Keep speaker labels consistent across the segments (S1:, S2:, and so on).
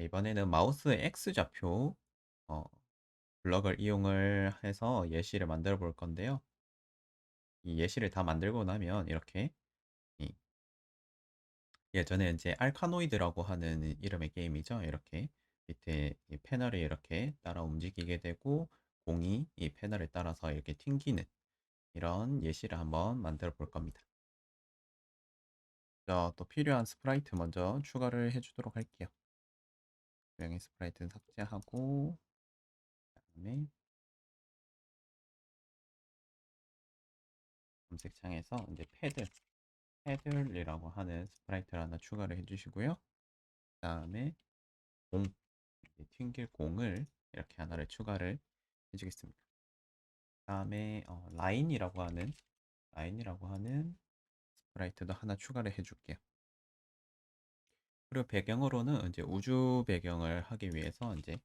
S1: 네, 이번에는 마우스 X좌표 어, 블럭을 이용을 해서 예시를 만들어 볼 건데요. 이 예시를 다 만들고 나면 이렇게 이 예전에 이제 알카노이드라고 하는 이름의 게임이죠. 이렇게 밑에 이 패널이 이렇게 따라 움직이게 되고 공이 이 패널에 따라서 이렇게 튕기는 이런 예시를 한번 만들어 볼 겁니다. 또 필요한 스프라이트 먼저 추가를 해주도록 할게요. 고양이 스프라이트는 삭제하고 그다음에 검색창에서 이제 패들이라고 하는 스프라이트를 하나 추가를 해주시고요. 그 다음에 공, 튕길 공을 이렇게 하나를 추가를 해주겠습니다. 그 다음에 라인이라고 하는 스프라이트도 하나 추가를 해줄게요. 그리고 배경으로는 이제 우주 배경을 하기 위해서 이제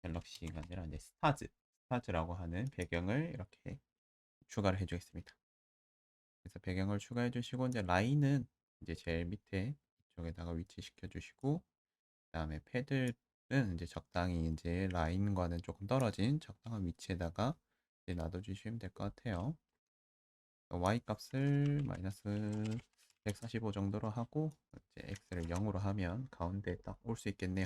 S1: 갤럭시가 아니라 이제 스타즈라고 하는 배경을 이렇게 추가를 해주겠습니다. 그래서 배경을 추가해 주시고 이제 라인은 이제 제일 밑에 이쪽에다가 위치시켜 주시고 그다음에 패들은 이제 적당히 이제 라인과는 조금 떨어진 적당한 위치에다가 이제 놔둬 주시면 될 것 같아요. y 값을 마이너스 145 정도로 하고 이제 x를 0으로 하면 가운데 딱 올 수 있겠네요.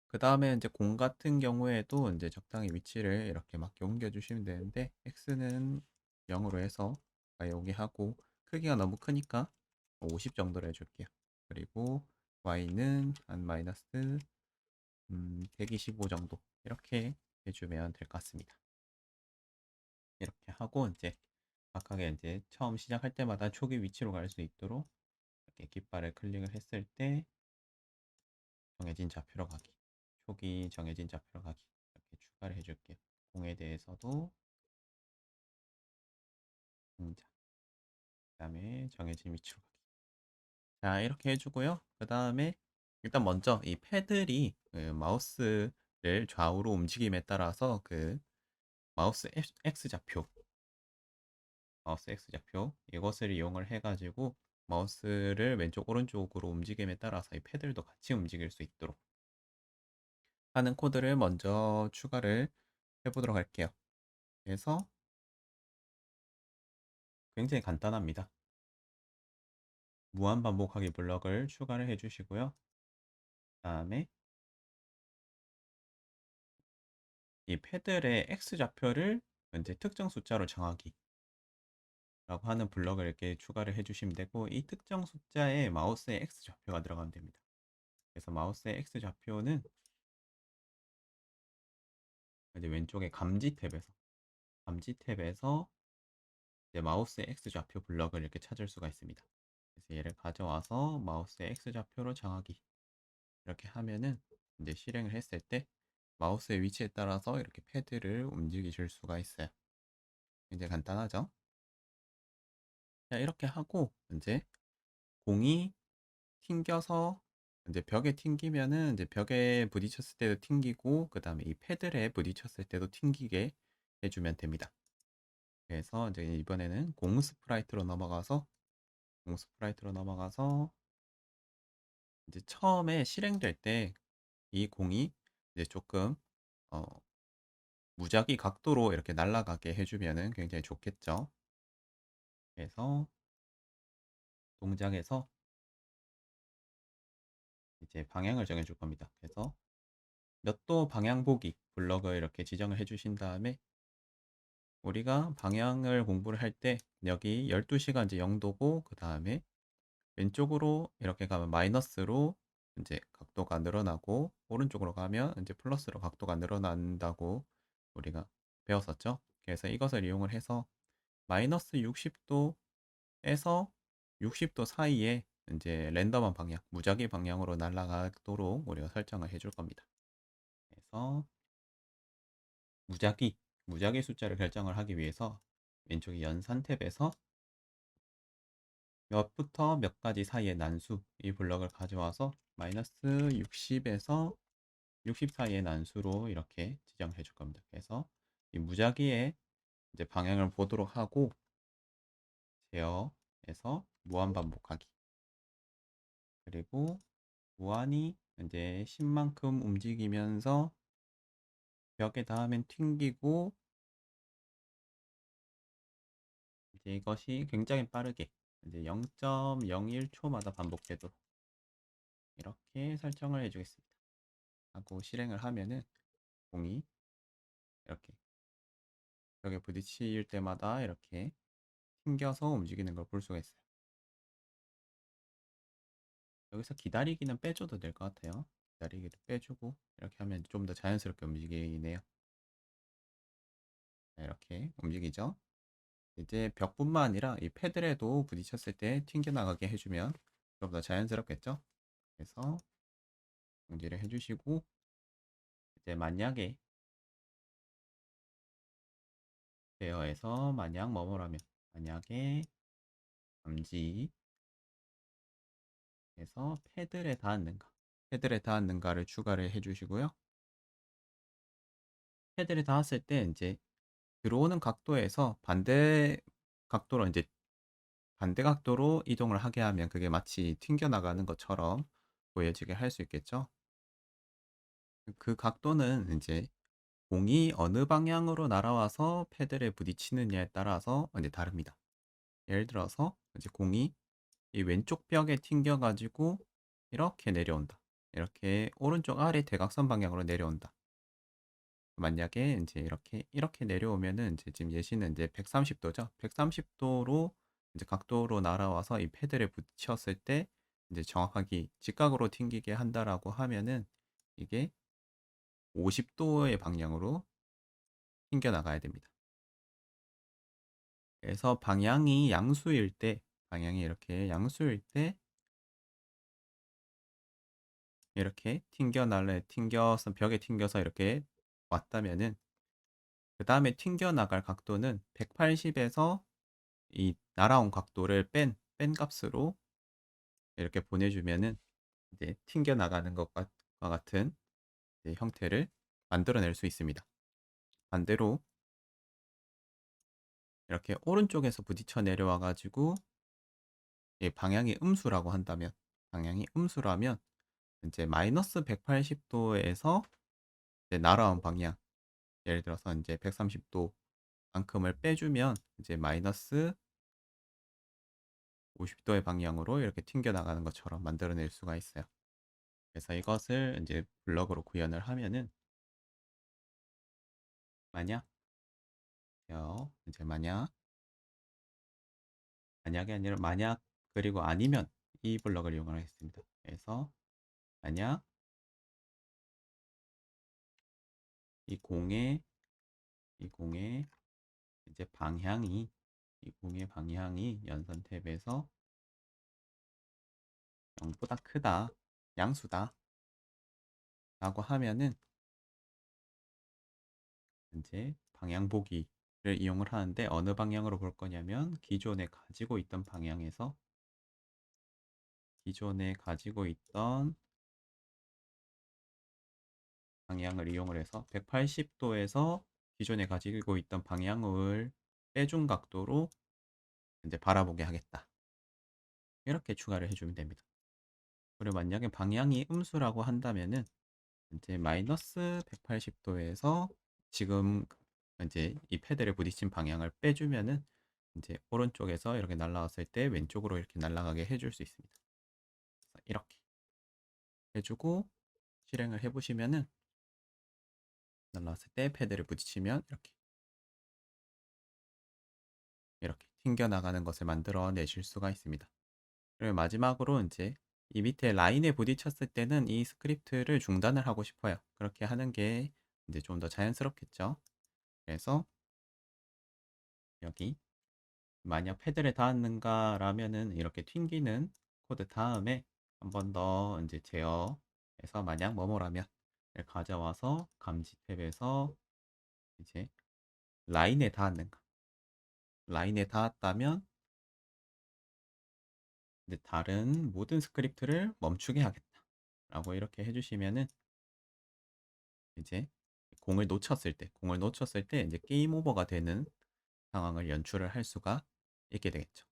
S1: 그 다음에 이제 공 같은 경우에도 이제 적당히 위치를 이렇게 맞게 옮겨 주시면 되는데 x는 0으로 해서 여기 하고 크기가 너무 크니까 50 정도로 해줄게요. 그리고 y는 한 마이너스 125 정도 이렇게 해주면 될 것 같습니다. 이렇게 하고 이제 각각의 이제 처음 시작할 때마다 초기 위치로 갈 수 있도록 이렇게 깃발을 클릭을 했을 때 정해진 좌표로 가기, 초기 정해진 좌표로 가기 이렇게 추가를 해줄게요. 공에 대해서도 공자, 그다음에 정해진 위치로 가기. 자 이렇게 해주고요. 그 다음에 일단 먼저 이 패들이 그 마우스를 좌우로 움직임에 따라서 그 마우스 X좌표 마우스 X좌표 이것을 이용을 해가지고 마우스를 왼쪽 오른쪽으로 움직임에 따라서 이 패들도 같이 움직일 수 있도록 하는 코드를 먼저 추가를 해보도록 할게요. 그래서 굉장히 간단합니다. 무한반복하기 블럭을 추가를 해주시고요. 그 다음에 이 패들의 X좌표를 이제 특정 숫자로 정하기 라고 하는 블럭을 이렇게 추가를 해주시면 되고 이 특정 숫자에 마우스의 X좌표가 들어가면 됩니다. 그래서 마우스의 X좌표는 이제 왼쪽에 감지 탭에서 이제 마우스의 X좌표 블럭을 이렇게 찾을 수가 있습니다. 그래서 얘를 가져와서 마우스의 X좌표로 정하기 이렇게 하면은 이제 실행을 했을 때 마우스의 위치에 따라서 이렇게 패드를 움직이실 수가 있어요. 굉장히 간단하죠? 자, 이렇게 하고 이제 공이 튕겨서 이제 벽에 튕기면은 이제 벽에 부딪혔을 때도 튕기고 그다음에 이 패들에 부딪혔을 때도 튕기게 해주면 됩니다. 그래서 이제 이번에는 공 스프라이트로 넘어가서 이제 처음에 실행될 때 이 공이 이제 조금 어, 무작위 각도로 이렇게 날아가게 해주면은 굉장히 좋겠죠. 그래서 동작에서 이제 방향을 정해줄 겁니다. 그래서 몇 도 방향 보기 블럭을 이렇게 지정을 해주신 다음에 우리가 방향을 공부를 할 때 여기 12시가 이제 0도고 그 다음에 왼쪽으로 이렇게 가면 마이너스로 이제 각도가 늘어나고 오른쪽으로 가면 이제 플러스로 각도가 늘어난다고 우리가 배웠었죠. 그래서 이것을 이용을 해서 마이너스 60도에서 60도 사이에 이제 랜덤한 방향, 무작위 방향으로 날아가도록 우리가 설정을 해줄 겁니다. 그래서 무작위 숫자를 결정을 하기 위해서 왼쪽에 연산 탭에서 몇부터 몇 가지 사이의 난수 이 블럭을 가져와서 마이너스 60에서 60 사이의 난수로 이렇게 지정해 줄 겁니다. 그래서 이 무작위의 이제 방향을 보도록 하고 제어에서 무한반복하기 그리고 무한히 이제 10만큼 움직이면서 벽에 닿으면 튕기고 이제 이것이 굉장히 빠르게 이제 0.01초마다 반복되도록 이렇게 설정을 해주겠습니다. 하고 실행을 하면은 공이 이렇게 벽에 부딪힐 때마다 이렇게 튕겨서 움직이는 걸 볼 수가 있어요. 여기서 기다리기는 빼줘도 될 것 같아요. 기다리기도 빼주고 이렇게 하면 좀 더 자연스럽게 움직이네요. 이렇게 움직이죠. 이제 벽뿐만 아니라 이 패들에도 부딪혔을 때 튕겨나가게 해주면 좀 더 자연스럽겠죠. 그래서 정지를 해주시고 이제 만약에 대여에서 만약 뭐뭐라면 만약에 감지해서 패들에 닿았는가 패들에 닿았는가를 추가를 해주시고요. 패들에 닿았을 때 이제 들어오는 각도에서 반대 각도로 이동을 하게 하면 그게 마치 튕겨나가는 것처럼 보여지게 할 수 있겠죠. 그 각도는 이제 공이 어느 방향으로 날아와서 패들에 부딪히느냐에 따라서 이제 다릅니다. 예를 들어서 이제 공이 이 왼쪽 벽에 튕겨가지고 이렇게 내려온다. 이렇게 오른쪽 아래 대각선 방향으로 내려온다. 만약에 이제 이렇게 내려오면은 이제 지금 예시는 이제 130도죠. 130도로 이제 각도로 날아와서 이 패드에 붙였을 때 이제 정확하게 직각으로 튕기게 한다라고 하면은 이게 50도의 방향으로 튕겨 나가야 됩니다. 그래서 방향이 이렇게 양수일 때 이렇게 튕겨서 벽에 튕겨서 이렇게 왔다면은 그 다음에 튕겨 나갈 각도는 180에서 이 날아온 각도를 뺀 값으로 이렇게 보내주면은 이제 튕겨 나가는 것과 같은 이제 형태를 만들어낼 수 있습니다. 반대로 이렇게 오른쪽에서 부딪혀 내려와 가지고 방향이 음수라면 이제 마이너스 180도에서 이제 날아온 방향, 예를 들어서 이제 130도만큼을 빼주면 이제 마이너스 50도의 방향으로 이렇게 튕겨 나가는 것처럼 만들어낼 수가 있어요. 그래서 이것을 이제 블럭으로 구현을 하면은 만약 이제 만약이 아니라 만약 그리고 아니면 이 블럭을 이용하겠습니다. 그래서 만약 이 공의 이 공의 이제 방향이 이 공의 방향이 연선 탭에서 0보다 크다, 양수다 라고 하면은 이제 방향 보기를 이용을 하는데 어느 방향으로 볼 거냐면 기존에 가지고 있던 방향을 이용을 해서 180도에서 기존에 가지고 있던 방향을 빼준 각도로 이제 바라보게 하겠다. 이렇게 추가를 해주면 됩니다. 그리고 만약에 방향이 음수라고 한다면은 이제 마이너스 180도에서 지금 이제 이 패드를 부딪힌 방향을 빼주면은 이제 오른쪽에서 이렇게 날아왔을 때 왼쪽으로 이렇게 날아가게 해줄 수 있습니다. 이렇게 해주고 실행을 해보시면은 날아왔을 때 패드를 부딪히면 이렇게 튕겨 나가는 것을 만들어 내실 수가 있습니다. 그리고 마지막으로 이제 이 밑에 라인에 부딪혔을 때는 이 스크립트를 중단을 하고 싶어요. 그렇게 하는 게 이제 좀 더 자연스럽겠죠. 그래서 여기 만약 패드에 닿았는가 라면은 이렇게 튕기는 코드 다음에 한 번 더 이제 제어해서 만약 뭐뭐라면 가져와서 감지 탭에서 이제 라인에 닿았는가 라인에 닿았다면 이제 다른 모든 스크립트를 멈추게 하겠다 라고 이렇게 해주시면은 이제 공을 놓쳤을 때 이제 게임 오버가 되는 상황을 연출을 할 수가 있게 되겠죠.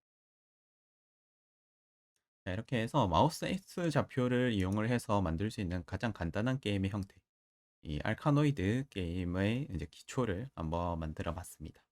S1: 자, 이렇게 해서 마우스 X 좌표를 이용을 해서 만들 수 있는 가장 간단한 게임의 형태, 이 알카노이드 게임의 이제 기초를 한번 만들어 봤습니다.